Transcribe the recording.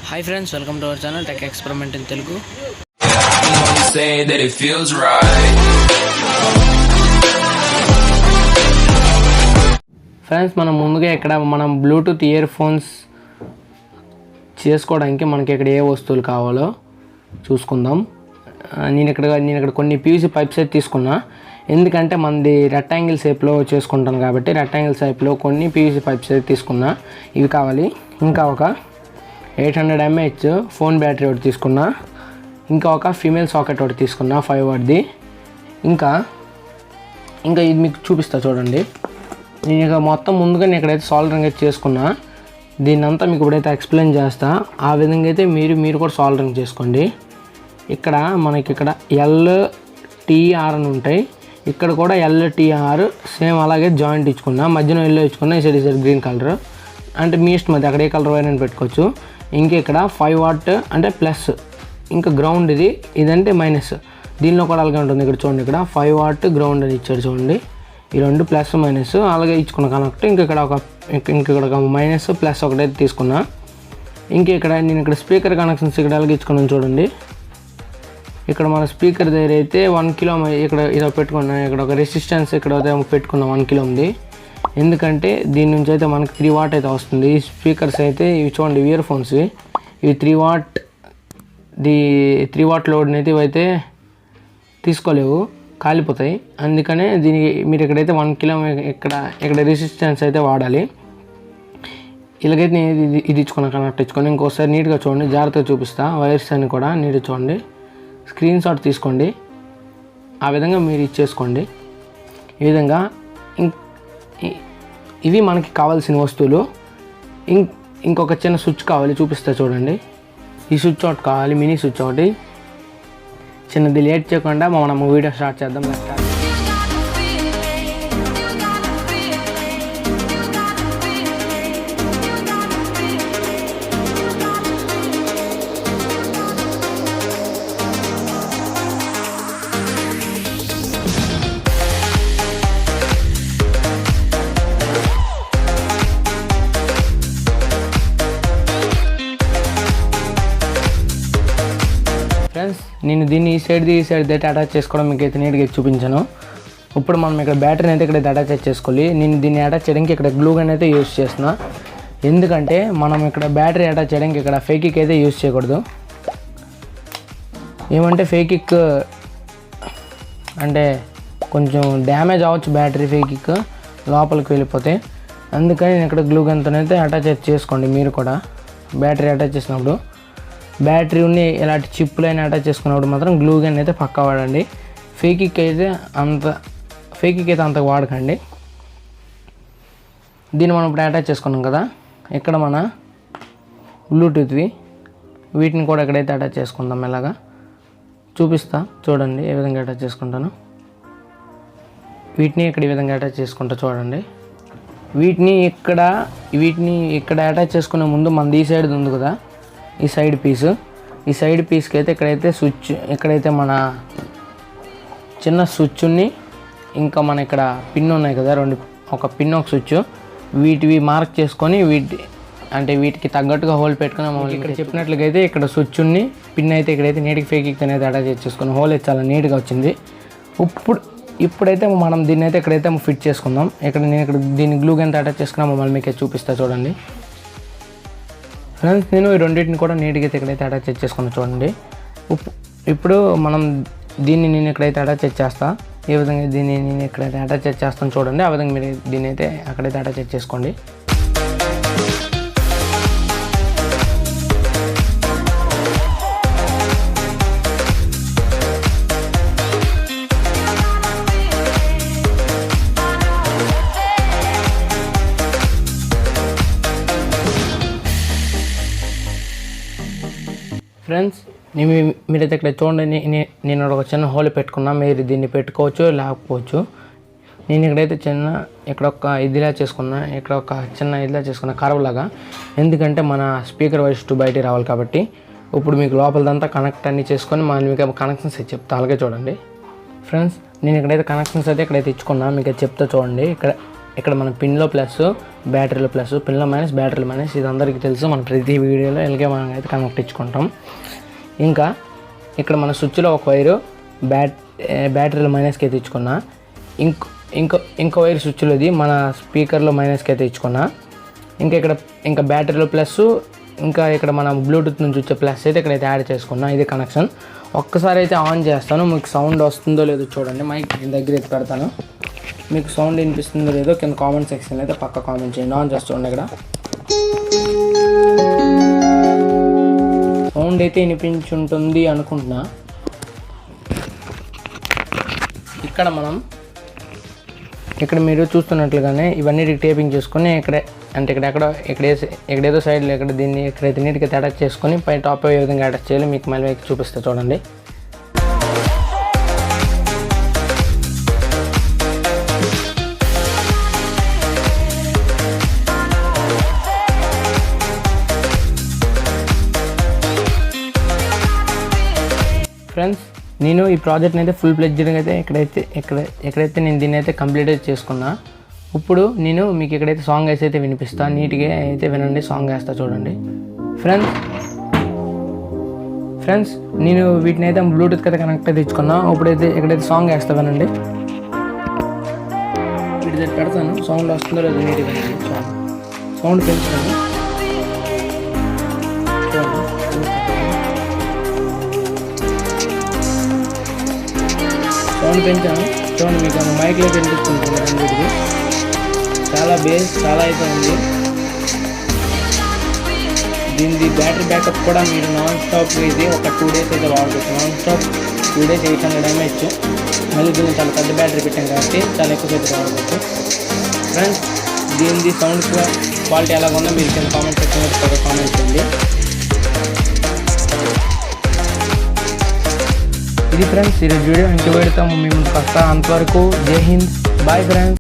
Hi friends, welcome to our channel Tech Experiment in Telugu. Say that it feels right. Friends మనం ముందుగా ఇక్కడ మనం Bluetooth ear phones చేసుకోవడానికి మనకి ఇక్కడ ఏ వస్తువులు కావాలో చూసుకుందాం. నేను ఇక్కడ కొన్ని పీవీసీ పైప్స్ అయితే తీసుకున్నా, ఎందుకంటే మనది రెక్టాంగిల్ షేప్లో చేసుకుంటాను కాబట్టి రెక్టాంగిల్ షేప్లో కొన్ని పీవీసీ పైప్స్ అయితే తీసుకున్నా. ఇవి కావాలి. ఇంకా ఒక 800 mAh ఫోన్ బ్యాటరీ ఒకటి తీసుకున్నా. ఇంకా ఒక ఫీమేల్ సాకెట్ ఒకటి తీసుకున్నా 5 వాట్ది. ఇంకా ఇది మీకు చూపిస్తా చూడండి. నేను ఇక మొత్తం ముందుగా నేను ఇక్కడైతే సాల్డరింగ్ అయితే చేసుకున్నా. దీన్ని అంతా మీకు ఇప్పుడైతే ఎక్స్ప్లెయిన్ చేస్తా. ఆ విధంగా అయితే మీరు కూడా సాల్డరింగ్ చేసుకోండి. ఇక్కడ మనకి ఇక్కడ LTR అని ఉంటాయి, ఇక్కడ కూడా LTR సేమ్ అలాగే జాయింట్ ఇచ్చుకున్నా. మధ్యలో ఎల్లో ఇచ్చుకున్నా, ఈ సైడ్ గ్రీన్ కలర్. అంటే మీ ఇష్టం, అది అక్కడ ఏ కలర్ అయినా పెట్టుకోవచ్చు. ఇంకా ఇక్కడ 5 వాట్ అంటే ప్లస్, ఇంకా గ్రౌండ్ ఇదంటే మైనస్. దీనిలో కూడా అలాగే ఉంటుంది. ఇక్కడ చూడండి, ఇక్కడ 5 వాట్ గ్రౌండ్ అని ఇచ్చాడు చూడండి. ఈ రెండు ప్లస్ మైనస్ అలాగే ఇచ్చుకున్న కనెక్ట్. ఇక్కడ ఒక మైనస్ ప్లస్ ఒకటైతే తీసుకున్నా. నేను ఇక్కడ స్పీకర్ కనెక్షన్స్ ఇక్కడ అలాగే ఇచ్చుకున్నాను చూడండి. ఇక్కడ మన స్పీకర్ దగ్గర అయితే 1 కిలో ఇక్కడ ఇదో పెట్టుకున్నా. ఇక్కడ ఒక రెసిస్టెన్స్ ఇక్కడ పెట్టుకున్నా 1 కిలో ఉంది. ఎందుకంటే దీని నుంచి అయితే మనకి 3 వాట్ అయితే వస్తుంది. ఈ స్పీకర్స్ అయితే ఇవి చూడండి, ఇయర్ ఫోన్స్ ఇవి 3 వాట్ లోడ్ని అయితే ఇవైతే తీసుకోలేవు, కాలిపోతాయి. అందుకనే దీనికి మీరు ఇక్కడైతే 1 కిలో ఇక్కడ రెసిస్టెన్స్ అయితే వాడాలి. ఇలాగైతే నేను ఇది ఇచ్చుకున్నా, కనెక్ట్ ఇచ్చుకొని. ఇంకోసారి నీట్గా చూడండి, జాగ్రత్తగా చూపిస్తా. వైర్స్ అన్ని కూడా నీట్గా చూడండి, స్క్రీన్ షాట్ తీసుకోండి. ఆ విధంగా మీరు ఇచ్చేసుకోండి. ఈ విధంగా ఇవి మనకి కావాల్సిన వస్తువులు. ఇంకొక చిన్న స్విచ్ కావాలి, చూపిస్తా చూడండి. ఈ స్విచ్ ఒకటి కావాలి, మినీ స్విచ్ ఒకటి. చిన్నది లేట్ చేయకుండా మనం వీడియో స్టార్ట్ చేద్దాం. ఫ్రెండ్స్, నేను దీన్ని ఈ సైడ్ అయితే అటాచ్ చేసుకోవడం మీకు అయితే నీట్గా చూపించాను. ఇప్పుడు మనం ఇక్కడ బ్యాటరీని అయితే ఇక్కడైతే అటాచ్ చేసుకోవాలి. నేను దీన్ని అటాచ్ చేయడానికి ఇక్కడ గ్లూ గన్ అయితే యూజ్ చేస్తున్నా. ఎందుకంటే మనం ఇక్కడ బ్యాటరీ అటాచ్ చేయడానికి ఇక్కడ ఫేకిక్ అయితే యూజ్ చేయకూడదు. ఏమంటే ఫేకిక్ అంటే కొంచెం డ్యామేజ్ అవ్వచ్చు, బ్యాటరీ ఫేకిక్ లోపలికి వెళ్ళిపోతే. అందుకని నేను ఇక్కడ గ్లూ గన్తోనైతే అటాచ్ చేసుకోండి. మీరు కూడా బ్యాటరీ అటాచ్ చేసినప్పుడు బ్యాటరీ ఉన్న ఇలాంటి చిప్పులు అయినా అటాచ్ చేసుకున్నప్పుడు మాత్రం గ్లూ గన్ అయితే పక్కా వాడండి. ఫేకిక్ అయితే అంత వాడకండి. దీన్ని మనం ఇప్పుడు అటాచ్ చేసుకున్నాం కదా, ఇక్కడ మన బ్లూటూత్వి వీటిని కూడా ఎక్కడైతే అటాచ్ చేసుకుందాం. ఇలాగా చూపిస్తా చూడండి ఏ విధంగా అటాచ్ చేసుకుంటాను. వీటిని ఈ విధంగా అటాచ్ చేసుకుంటా చూడండి. వీటిని ఇక్కడ అటాచ్ చేసుకునే ముందు మనది ఈ సైడ్ ఉంది కదా, ఈ సైడ్ పీస్కి అయితే ఇక్కడైతే మన చిన్న స్విచ్ని, ఇంకా మన ఇక్కడ పిన్ ఉన్నాయి కదా రెండు, ఒక పిన్ ఒక స్విచ్, వీటివి మార్క్ చేసుకొని వీటికి తగ్గట్టుగా హోల్ పెట్టుకుని ఇక్కడ చెప్పినట్లుగా అయితే ఇక్కడ స్విచ్ని పిన్ అయితే ఇక్కడైతే నీట్గా ఫేకిక్ అనేది అటాచ్ చేసుకుని హోల్ అయితే చాలా నీట్గా వచ్చింది. ఇప్పుడైతే మనం దీన్ని అయితే ఇక్కడైతే ఫిట్ చేసుకుందాం. దీన్ని గ్లూ గన్ అటాచ్ చేసుకున్నాం, మమ్మల్ని మీకు చూపిస్తా చూడండి. ఫ్రెండ్స్, నేను ఈ రెండింటిని కూడా నీట్గా ఇక్కడైతే అటాచ్ చేసుకున్నా చూడండి. ఇప్పుడు నేను ఇక్కడైతే అటాచ్ చేస్తా. ఏ విధంగా దీన్ని నేను ఇక్కడైతే అటాచ్ చేస్తాను చూడండి. ఆ విధంగా మీరు దీన్ని అయితే అక్కడైతే అటాచ్ చేసుకోండి. ఫ్రెండ్స్, మీరైతే ఇక్కడ చూడండి, నేను ఒక చిన్న హోల్ పెట్టుకున్నా. మీరు దీన్ని పెట్టుకోవచ్చు, లేకపోవచ్చు. నేను ఇక్కడైతే ఇక్కడ ఒక ఇదిలా చేసుకున్నా, ఇక్కడ ఒక చిన్న ఇదిలా చేసుకున్నా కర్వ్ లాగా. ఎందుకంటే మన స్పీకర్ వైస్ బయటికి రావాలి కాబట్టి. ఇప్పుడు మీకు లోపలదంతా కనెక్ట్ అన్నీ చేసుకొని మీకు కనెక్షన్స్ అయితే చెప్తా. అలాగే చూడండి ఫ్రెండ్స్, నేను ఇక్కడైతే కనెక్షన్స్ అయితే ఇక్కడైతే ఇచ్చుకున్నా, మీకు చెప్తా చూడండి. ఇక్కడ మన పిన్లో ప్లస్, బ్యాటరీలో ప్లస్, పిన్లో మైనస్, బ్యాటరీలో మైనస్, ఇది అందరికీ తెలుసు. మన ప్రతి వీడియోలో ఇలాగే మనం అయితే కనెక్ట్ ఇచ్చుకుంటాం. ఇంకా ఇక్కడ మన స్విచ్లో ఒక వైరు బ్యాటరీలో మైనస్కి అయితే ఇచ్చుకున్నా. ఇంకో వైర్ స్విచ్లోది మన స్పీకర్లో మైనస్కి అయితే ఇచ్చుకున్నా. ఇంకా బ్యాటరీలో ప్లస్, ఇంకా ఇక్కడ మన బ్లూటూత్ నుంచి వచ్చే ప్లస్ అయితే ఇక్కడైతే యాడ్ చేసుకున్నా. ఇది కనెక్షన్. ఒక్కసారి అయితే ఆన్ చేస్తాను, మీకు సౌండ్ వస్తుందో లేదో చూడండి. మైక్ దగ్గర అయితే పెడతాను. మీకు సౌండ్ వినిపిస్తుందో లేదో కింద కామెంట్ సెక్షన్లో అయితే పక్క కామెంట్ చేయండి. ఆన్ చేసి చూడండి. ఇక్కడ సౌండ్ అయితే వినిపించుంటుంది అనుకుంటున్నా. ఇక్కడ మీరు చూస్తున్నట్లుగానే ఇవన్నీ టేపింగ్ చేసుకొని ఇక్కడేదో సైడ్లో ఇక్కడైతే నీట్గా అటాచ్ చేసుకొని పై టాప్ ఏ విధంగా అటాచ్ చేయాలి మీకు మళ్ళీ చూపిస్తా చూడండి. ఫ్రెండ్స్, నేను ఈ ప్రాజెక్ట్ని అయితే ఫుల్ ప్లెడ్జ్డ్గా అయితే ఎక్కడైతే నేను దీన్ని అయితే కంప్లీట్ అయితే చేసుకున్నా. ఇప్పుడు నేను మీకు ఇక్కడైతే సాంగ్ అయితే వినిపిస్తా. నీట్గా అయితే వినండి. సాంగ్ వేస్తా చూడండి. ఫ్రెండ్స్ నేను వీటిని అయితే బ్లూటూత్కి అయితే కనెక్ట్ అయితే ఇచ్చుకున్నా. ఇప్పుడైతే ఇక్కడైతే సాంగ్ వేస్తా వినండి. వీటి పెడతాను. సౌండ్ వస్తుందో లేదో నీట్గా వినండి. సౌండ్ పెంచుతాను. సౌండ్ పెంచాను చూడండి. మీకు మైక్లో పెంచుకుంటుంది. అన్నిటికి చాలా బేస్ చాలా అయితే ఉంది. దీనిది బ్యాటరీ బ్యాకప్ కూడా మీరు నాన్ స్టాప్ ఇది ఒక 2 days అయితే వాడుకోవచ్చు. Non stop 2 days 800 mAh. మళ్ళీ దీన్ని చాలా పెద్ద బ్యాటరీ పెట్టాం కాబట్టి చాలా ఎక్కువసేపు వాడుకోవచ్చు. ఫ్రెండ్స్, దీనిది సౌండ్ క్వాలిటీ ఎలాగ ఉందో మీరు కింద కామెంట్ సెక్షన్లో కామెంట్ చేయండి. ఇది ఫ్రెండ్స్ ఈరోజు వీడియో. ఇంక వీడియోతో మీ ముందుకు వస్తా. అంతవరకు జై హింద్, బాయ్ ఫ్రెండ్స్.